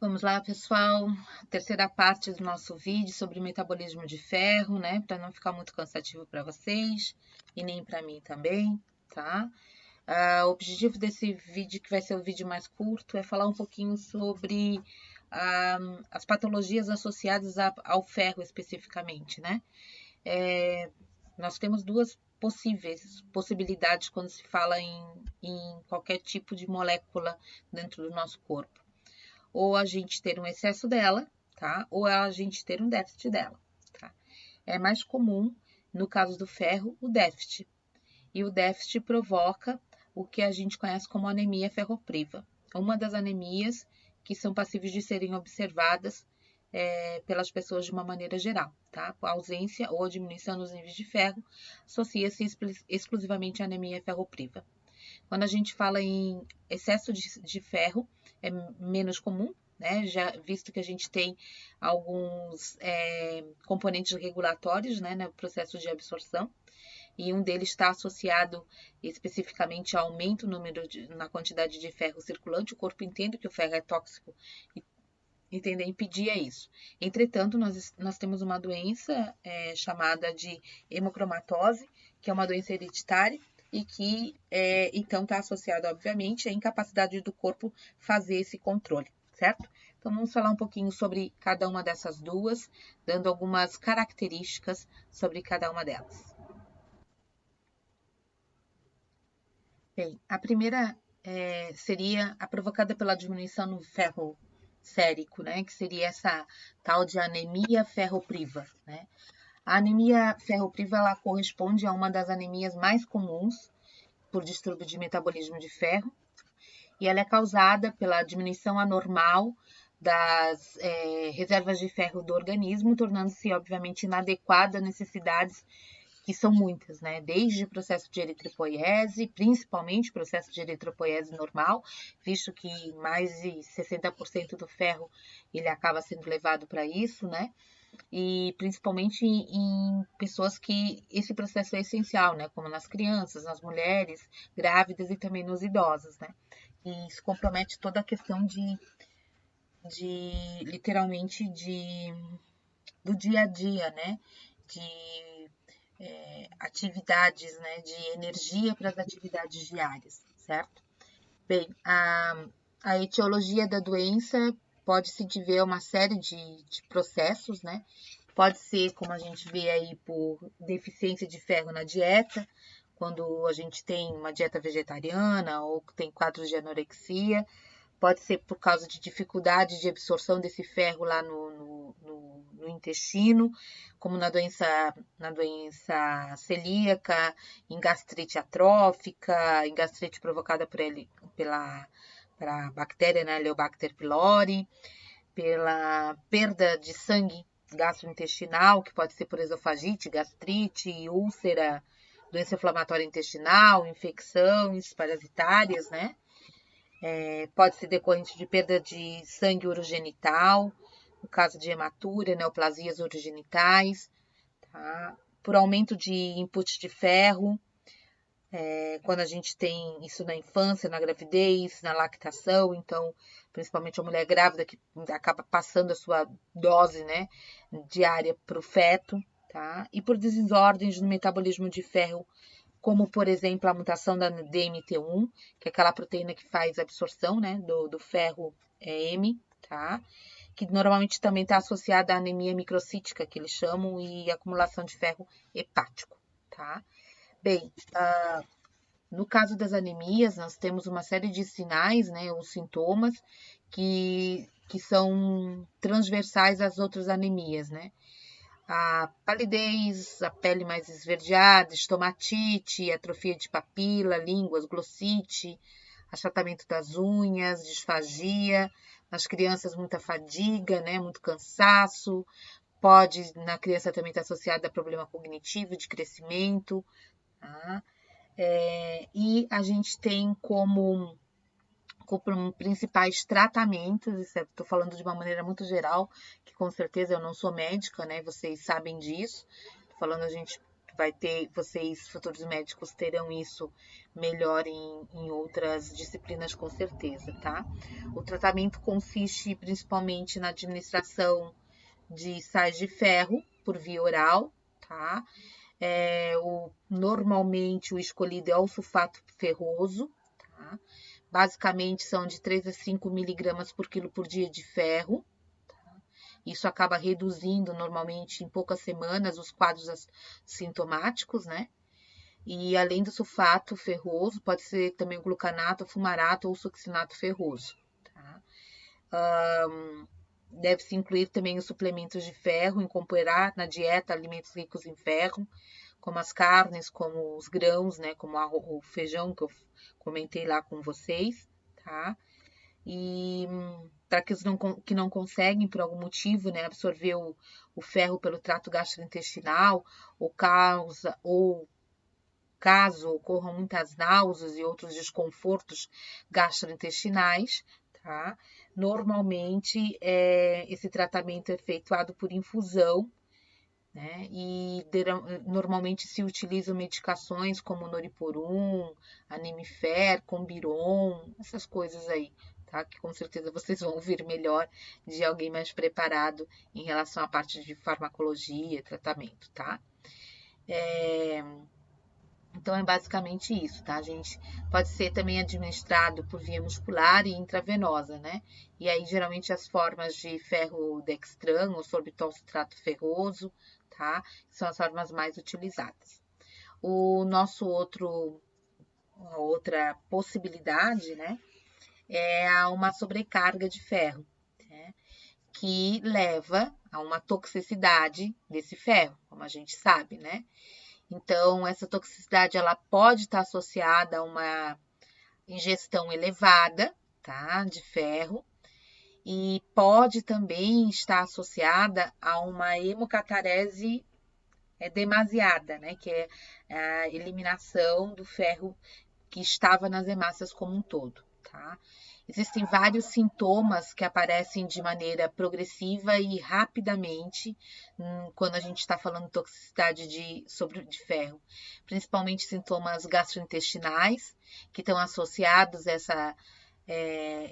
Vamos lá, pessoal. Terceira parte do nosso vídeo sobre metabolismo de ferro, né? Para não ficar muito cansativo para vocês e nem para mim também, tá? O objetivo desse vídeo, que vai ser o vídeo mais curto, é falar um pouquinho sobre as patologias associadas ao ferro especificamente, né? Nós temos duas possibilidades quando se fala em qualquer tipo de molécula dentro do nosso corpo. Ou a gente ter um excesso dela, tá? Ou a gente ter um déficit dela, tá? É mais comum, no caso do ferro, o déficit. E o déficit provoca o que a gente conhece como anemia ferropriva. Uma das anemias que são passíveis de serem observadas pelas pessoas de uma maneira geral, tá? A ausência ou a diminuição dos níveis de ferro associa-se exclusivamente à anemia ferropriva. Quando a gente fala em excesso de ferro, é menos comum, né? Já visto que a gente tem alguns componentes regulatórios, né, no processo de absorção, e um deles está associado especificamente ao aumento na quantidade de ferro circulante. O corpo entende que o ferro é tóxico e tende a impedir isso. Entretanto, nós temos uma doença chamada de hemocromatose, que é uma doença hereditária, e que então está associado, obviamente, à incapacidade do corpo fazer esse controle, certo? Então, vamos falar um pouquinho sobre cada uma dessas duas, dando algumas características sobre cada uma delas. Bem, a primeira seria a provocada pela diminuição no ferro sérico, né? Que seria essa tal de anemia ferropriva, né? A anemia ferropriva, ela corresponde a uma das anemias mais comuns por distúrbio de metabolismo de ferro, e ela é causada pela diminuição anormal das reservas de ferro do organismo, tornando-se, obviamente, inadequada às necessidades, que são muitas, né? Desde o processo de eritropoiese, principalmente o processo de eritropoiese normal, visto que mais de 60% do ferro ele acaba sendo levado para isso, né? E principalmente em pessoas que esse processo é essencial, né? Como nas crianças, nas mulheres grávidas e também nos idosos, né? E isso compromete toda a questão literalmente, do dia a dia, né? De atividades, né? De energia para as atividades diárias, certo? Bem, a etiologia da doença pode-se dever a uma série de processos, né? Pode ser, como a gente vê aí, por deficiência de ferro na dieta, quando a gente tem uma dieta vegetariana ou tem quadros de anorexia. Pode ser por causa de dificuldade de absorção desse ferro lá no intestino, como na doença celíaca, em gastrite atrófica, em gastrite provocada pela bactéria, né, Helicobacter pylori, pela perda de sangue gastrointestinal, que pode ser por esofagite, gastrite, úlcera, doença inflamatória intestinal, infecções parasitárias, né? Pode ser decorrente de perda de sangue urogenital, no caso de hematura, neoplasias urogenitais, tá? Por aumento de input de ferro, quando a gente tem isso na infância, na gravidez, na lactação, então, principalmente a mulher grávida que acaba passando a sua dose, né, diária para o feto, tá? E por desordens no metabolismo de ferro, como, por exemplo, a mutação da DMT1, que é aquela proteína que faz a absorção, né, do ferro M, tá? Que normalmente também está associada à anemia microcítica, que eles chamam, e acumulação de ferro hepático, tá? Bem, no caso das anemias, nós temos uma série de sinais, né, ou sintomas, que são transversais às outras anemias, né? A palidez, a pele mais esverdeada, estomatite, atrofia de papila, línguas, glossite, achatamento das unhas, disfagia, nas crianças muita fadiga, né, muito cansaço, pode na criança também estar associada a problema cognitivo, de crescimento, tá? E a gente tem como principais tratamentos, estou falando de uma maneira muito geral, que com certeza eu não sou médica, né? Vocês sabem disso. Tô falando, a gente vocês, futuros médicos, terão isso melhor em outras disciplinas com certeza, tá? O tratamento consiste principalmente na administração de sais de ferro por via oral, tá? Normalmente o escolhido é o sulfato ferroso, tá? Basicamente são de 3 a 5 miligramas por quilo por dia de ferro. Isso acaba reduzindo normalmente em poucas semanas os quadros sintomáticos, né? E além do sulfato ferroso, pode ser também o glucanato, fumarato ou succinato ferroso, tá? Deve-se incluir também os suplementos de ferro, incorporar na dieta alimentos ricos em ferro, como as carnes, como os grãos, né? Como o feijão que eu comentei lá com vocês, tá? E para aqueles que não conseguem, por algum motivo, né, absorver o ferro pelo trato gastrointestinal, ou caso ocorram muitas náuseas e outros desconfortos gastrointestinais, tá? Normalmente, esse tratamento é efetuado por infusão, né? E normalmente se utilizam medicações como Noriporum, Anemifer, Combiron, essas coisas aí, tá? Que com certeza vocês vão ouvir melhor de alguém mais preparado em relação à parte de farmacologia, tratamento, tá? Então é basicamente isso, tá, gente? Pode ser também administrado por via muscular e intravenosa, né? E aí geralmente as formas de ferro dextran ou sorbitol citrato ferroso, tá? São as formas mais utilizadas. A outra possibilidade, né, é uma sobrecarga de ferro, né, que leva a uma toxicidade desse ferro, como a gente sabe, né? Então, essa toxicidade ela pode estar associada a uma ingestão elevada, tá, de ferro, e pode também estar associada a uma hemocatarese demasiada, né, que é a eliminação do ferro que estava nas hemácias como um todo, tá? Existem vários sintomas que aparecem de maneira progressiva e rapidamente quando a gente está falando de toxicidade de ferro, principalmente sintomas gastrointestinais, que estão associados a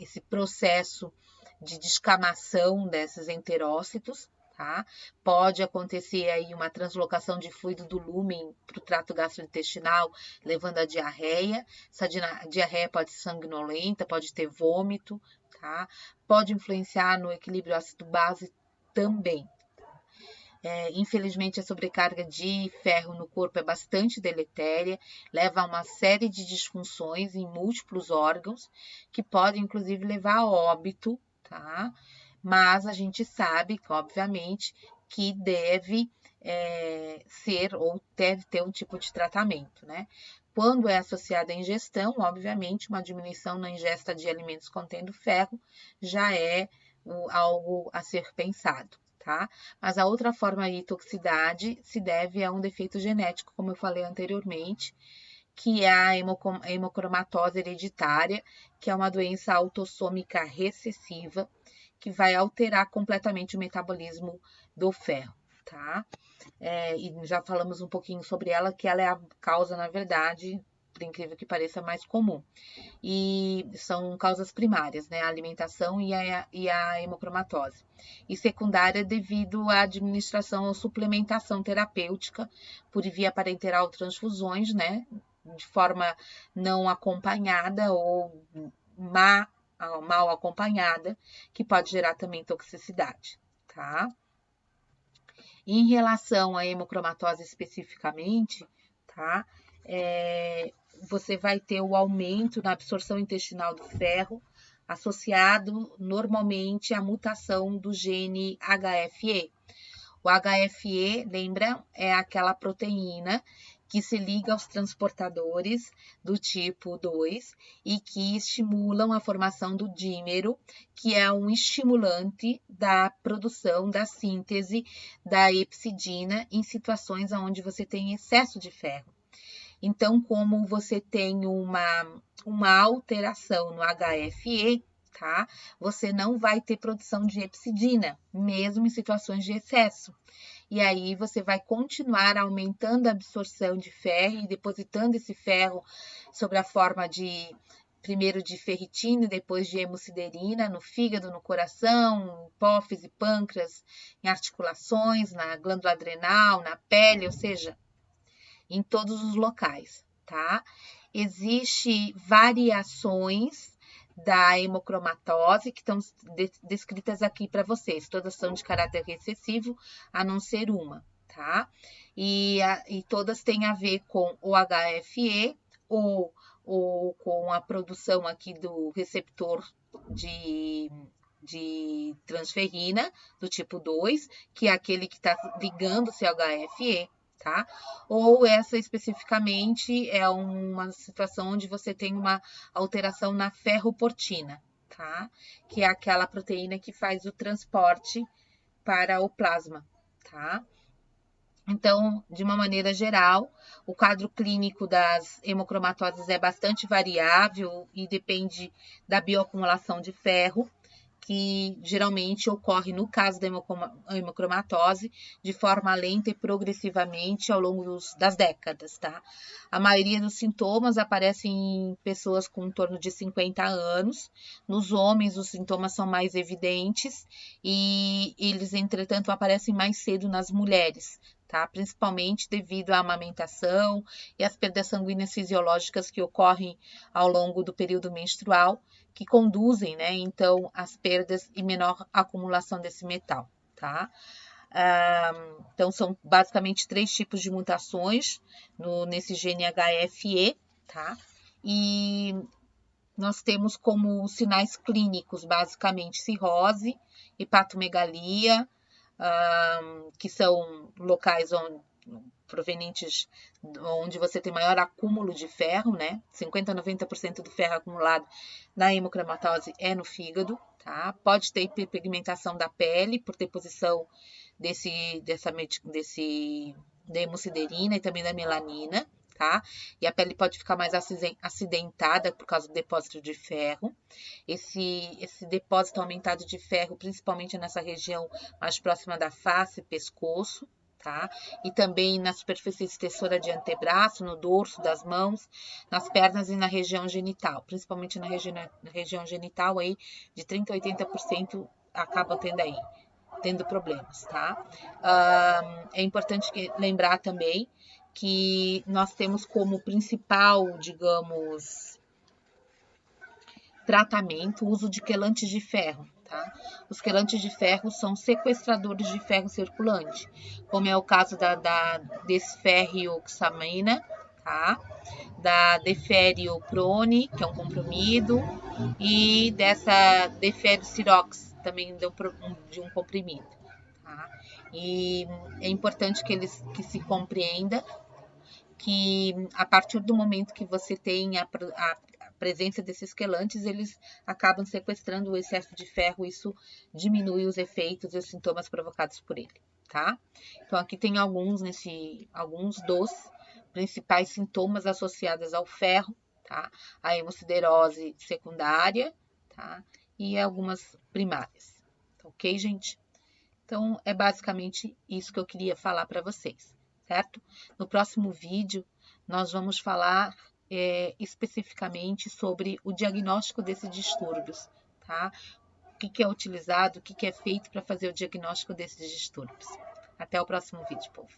esse processo de descamação desses enterócitos, tá? Pode acontecer aí uma translocação de fluido do lúmen para o trato gastrointestinal, levando a diarreia. Essa diarreia pode ser sanguinolenta, pode ter vômito, tá? Pode influenciar no equilíbrio ácido-base também. Infelizmente, a sobrecarga de ferro no corpo é bastante deletéria, leva a uma série de disfunções em múltiplos órgãos, que podem, inclusive, levar a óbito, tá? Mas a gente sabe, obviamente, que deve ser ou deve ter um tipo de tratamento, né? Quando é associada à ingestão, obviamente, uma diminuição na ingesta de alimentos contendo ferro já é algo a ser pensado. Tá? Mas a outra forma de toxicidade se deve a um defeito genético, como eu falei anteriormente, que é a hemocromatose hereditária, que é uma doença autossômica recessiva, que vai alterar completamente o metabolismo do ferro, tá? E já falamos um pouquinho sobre ela, que ela é a causa, na verdade, por incrível que pareça, mais comum. E são causas primárias, né? A alimentação e a hemocromatose. E secundária devido à administração ou suplementação terapêutica por via parenteral transfusões, né? De forma não acompanhada ou mal acompanhada, que pode gerar também toxicidade, tá? Em relação à hemocromatose especificamente, tá? Você vai ter o aumento na absorção intestinal do ferro, associado normalmente à mutação do gene HFE. O HFE, lembra, é aquela proteína que se liga aos transportadores do tipo 2 e que estimulam a formação do dímero, que é um estimulante da produção, da síntese da epsidina em situações onde você tem excesso de ferro. Então, como você tem uma alteração no HFE, tá? Você não vai ter produção de epsidina, mesmo em situações de excesso. e aí você vai continuar aumentando a absorção de ferro e depositando esse ferro sobre a forma de primeiro de ferritina e depois de hemosiderina no fígado, no coração, hipófise, pâncreas, em articulações, na glândula adrenal, na pele, ou seja, em todos os locais, tá? Existem variações da hemocromatose que estão descritas aqui para vocês. Todas são de caráter recessivo, a não ser uma, tá? E todas têm a ver com o HFE ou com a produção aqui do receptor de transferrina do tipo 2, que é aquele que está ligando-se ao HFE, tá? Ou essa especificamente é uma situação onde você tem uma alteração na ferroportina, tá? Que é aquela proteína que faz o transporte para o plasma, tá? Então, de uma maneira geral, o quadro clínico das hemocromatoses é bastante variável e depende da bioacumulação de ferro, que geralmente ocorre no caso da hemocromatose de forma lenta e progressivamente ao longo das décadas, tá? A maioria dos sintomas aparecem em pessoas com em torno de 50 anos. Nos homens, os sintomas são mais evidentes e eles, entretanto, aparecem mais cedo nas mulheres, tá? Principalmente devido à amamentação e às perdas sanguíneas fisiológicas que ocorrem ao longo do período menstrual, que conduzem, né, então, às perdas e menor acumulação desse metal, tá? Então, são basicamente 3 tipos de mutações nesse gene HFE, tá? E nós temos como sinais clínicos, basicamente, cirrose, hepatomegalia, que são locais provenientes onde você tem maior acúmulo de ferro, né? 50 a 90% do ferro acumulado na hemocromatose é no fígado, tá? Pode ter hiperpigmentação da pele por deposição da hemosiderina e também da melanina, tá? E a pele pode ficar mais acidentada por causa do depósito de ferro. Esse depósito aumentado de ferro, principalmente nessa região mais próxima da face, pescoço, tá? E também na superfície extensora de antebraço, no dorso das mãos, nas pernas e na região genital, principalmente na região genital aí, de 30 a 80% acabam tendo problemas, tá? É importante lembrar também que nós temos como principal, digamos, tratamento o uso de quelantes de ferro, tá? Os quelantes de ferro são sequestradores de ferro circulante, como é o caso da desferrioxamina, tá? Da deferioprone, que é um comprimido, e dessa defercirox, também de um comprimido, tá? E é importante que se compreenda que a partir do momento que você tem a presença desses quelantes, eles acabam sequestrando o excesso de ferro, isso diminui os efeitos e os sintomas provocados por ele, tá? Então, aqui tem alguns dos principais sintomas associados ao ferro, tá? A hemosiderose secundária, tá? E algumas primárias, ok, gente? Então, é basicamente isso que eu queria falar para vocês, certo? No próximo vídeo, nós vamos falar especificamente sobre o diagnóstico desses distúrbios, tá? O que é utilizado, o que é feito para fazer o diagnóstico desses distúrbios. Até o próximo vídeo, povo.